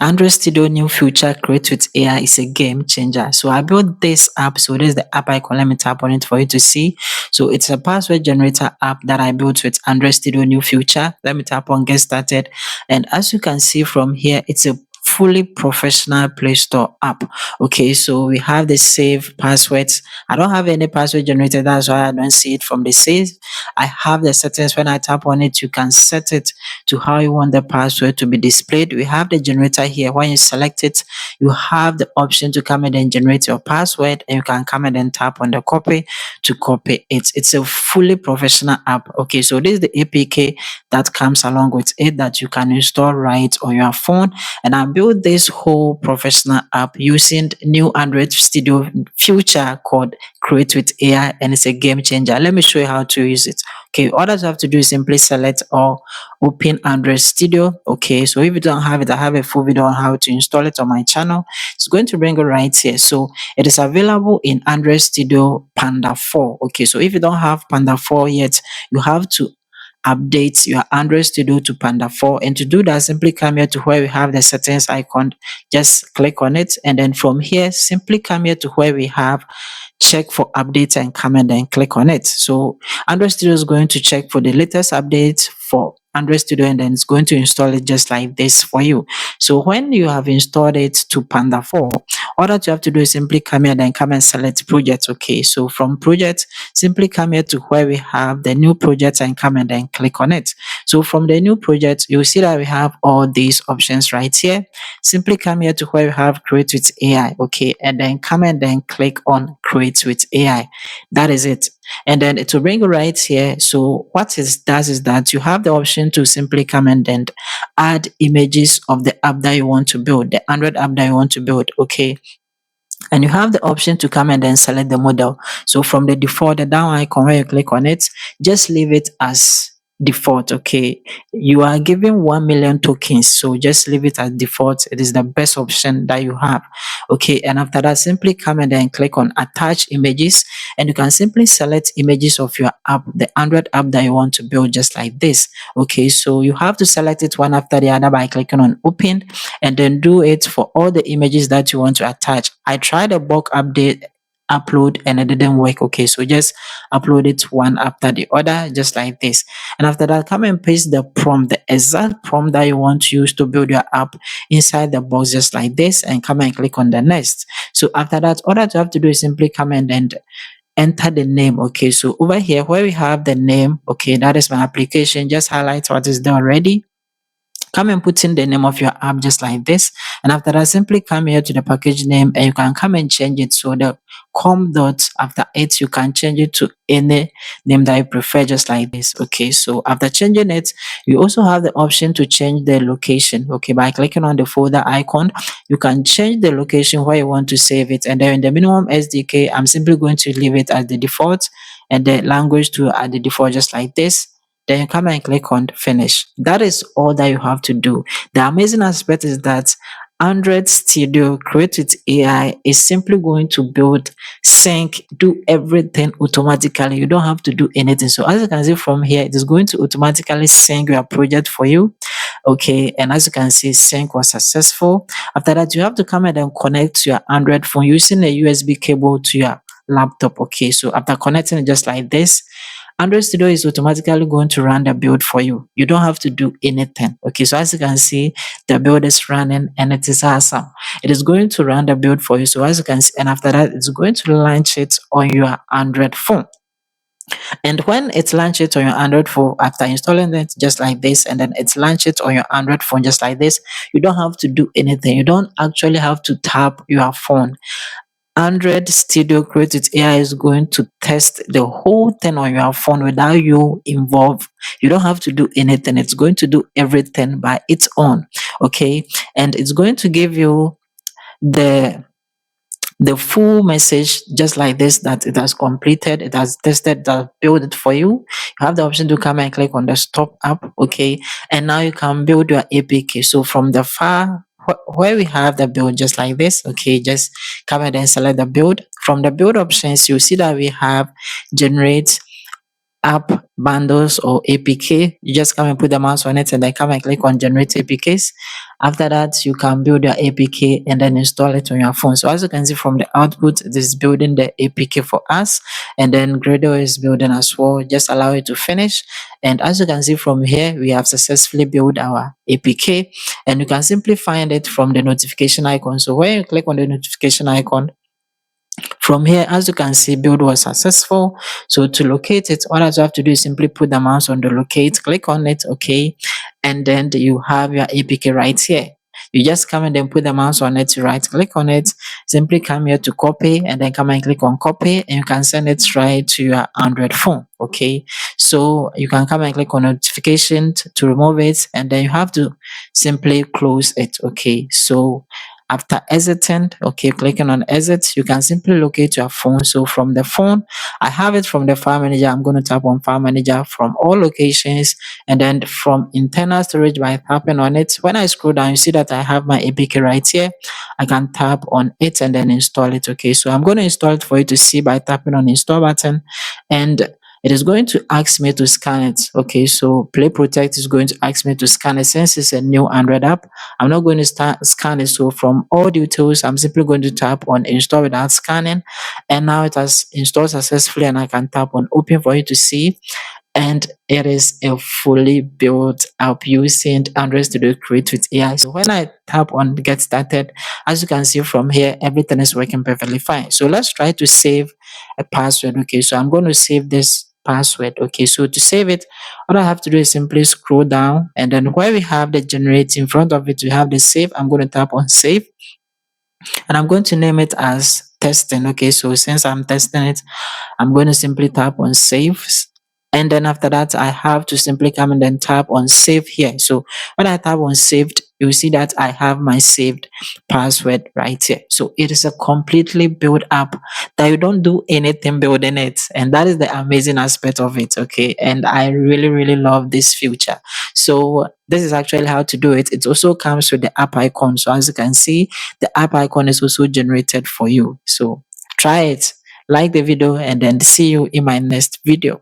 Android Studio new feature Create with AI is a game changer. So I built this app. So this is the app icon. Let me tap on it for you to see. So it's a password generator app that I built with Android Studio new feature. Let me tap on get started. And as you can see from here, it's a fully professional Play Store app. Okay, so we have the save passwords. I don't have any password generator. That's why I don't see it from the save. I have the settings. When I tap on it, you can set it to how you want the password to be displayed. We have the generator here. When you select it, you have the option to come in and generate your password, and you can come in and tap on the copy to copy it. It's a fully professional app. Okay, so this is the APK that comes along with it that you can install right on your phone. And I built this whole professional app using new Android Studio feature called Create with AI, and it's a game changer. Let me show you how to use it. Okay, all that you have to do is simply select or open Android Studio. Okay, so if you don't have it, I have a full video on how to install it on my channel. It's going to bring it right here. So it is available in Android Studio Panda 4. Okay, so if you don't have Panda 4 yet, you have to update your Android Studio to Panda 4. And to do that, simply come here to where we have the settings icon. Just click on it. And then from here, simply come here to where we have check for updates and come and then click on it. So Android Studio is going to check for the latest updates for Android Studio, and then it's going to install it just like this for you. So when you have installed it to Panda 4, all that you have to do is simply come here and come and select project. Okay, so from project, simply come here to where we have the new project and come and then click on it. So from the new project, you'll see that we have all these options right here. Simply come here to where we have Create with AI. Okay, and then come and then click on Create with AI. That is it. And then it will bring you right here. So what it does is that you have the option to simply come and then add images of the app that you want to build, the Android app that you want to build. Okay, and you have the option to come and then select the model. So from the default, the down icon where you click on it, just leave it as default. Okay, you are given 1 million tokens, so just leave it as default. It is the best option that you have. Okay, and after that, simply come and then click on attach images, and you can simply select images of your app, the Android app that you want to build, just like this. Okay, so you have to select it one after the other by clicking on open, and then do it for all the images that you want to attach. I tried a bulk upload and it didn't work. Okay, so just upload it one after the other, just like this. And after that, come and paste the prompt, the exact prompt that you want to use to build your app inside the box, just like this, and come and click on the next. So after that, all that you have to do is simply come and then enter the name. Okay, so over here where we have the name, okay, that is my application. Just highlight what is there already. Come and put in the name of your app just like this. And after that, simply come here to the package name and you can come and change it. So the com dot after it, you can change it to any name that you prefer, just like this. Okay, so after changing it, you also have the option to change the location. Okay, by clicking on the folder icon, you can change the location where you want to save it. And then in the minimum SDK, I'm simply going to leave it as the default, and the language to add the default, just like this. Then you come and click on finish. That is all that you have to do. The amazing aspect is that Android Studio Create with AI is simply going to build, sync, do everything automatically. You don't have to do anything. So as you can see from here, it is going to automatically sync your project for you. Okay, and as you can see, sync was successful. After that, you have to come and then connect to your Android phone using a USB cable to your laptop. Okay, so after connecting it just like this, Android Studio is automatically going to run the build for you. You don't have to do anything. Okay, so as you can see, the build is running and it is awesome. It is going to run the build for you. So as you can see, and after that, it's going to launch it on your Android phone. And when it's launched it on your Android phone, after installing it just like this, and then it's launched it on your Android phone just like this, you don't have to do anything. You don't actually have to tap your phone. Android Studio Create with AI is going to test the whole thing on your phone without you involved. You don't have to do anything. It's going to do everything by its own. Okay. And it's going to give you the full message just like this, that it has completed, it has tested, that build it for you. You have the option to come and click on the stop app. Okay, and now you can build your APK. So from the far where we have the build just like this, okay, just come and then select the build. From the build options, you see that we have generate app bundles or APK. You just come and put the mouse on it and then come and click on generate APKs. After that, you can build your APK and then install it on your phone. So as you can see from the output, it is building the APK for us, and then Gradle is building as well. Just allow it to finish. And as you can see from here, we have successfully built our APK, and you can simply find it from the notification icon. So when you click on the notification icon, from here, as you can see, build was successful. So to locate it, all that you have to do is simply put the mouse on the locate, click on it, okay, and then you have your APK right here. You just come and then put the mouse on it, right click on it, simply come here to copy and then come and click on copy, and you can send it right to your Android phone. Okay, so you can come and click on notification to remove it, and then you have to simply close it. Okay, so after exiting, okay, clicking on exit, you can simply locate your phone. So from the phone, I have it from the file manager. I'm going to tap on file manager from all locations, and then from internal storage by tapping on it. When I scroll down, you see that I have my APK right here. I can tap on it and then install it. Okay, so I'm going to install it for you to see by tapping on install button, and it is going to ask me to scan it. Okay, so Play Protect is going to ask me to scan it. Since it's a new Android app, I'm not going to start scan it. So from all details, I'm simply going to tap on install without scanning, and now it has installed successfully, and I can tap on open for you to see. And it is a fully built app using Android Studio Create with AI. So when I tap on get started, as you can see from here, everything is working perfectly fine. So let's try to save a password. Okay, so I'm going to save this password. Okay, so to save it, all I have to do is simply scroll down, and then where we have the generate in front of it, we have the save. I'm going to tap on save, and I'm going to name it as testing. Okay, so since I'm testing it, I'm going to simply tap on save. And then after that, I have to simply come and then tap on save here. So when I tap on saved, you see that I have my saved password right here. So it is a completely built app that you don't do anything building it. And that is the amazing aspect of it. Okay. And I really, really love this feature. So this is actually how to do it. It also comes with the app icon. So as you can see, the app icon is also generated for you. So try it, like the video, and then see you in my next video.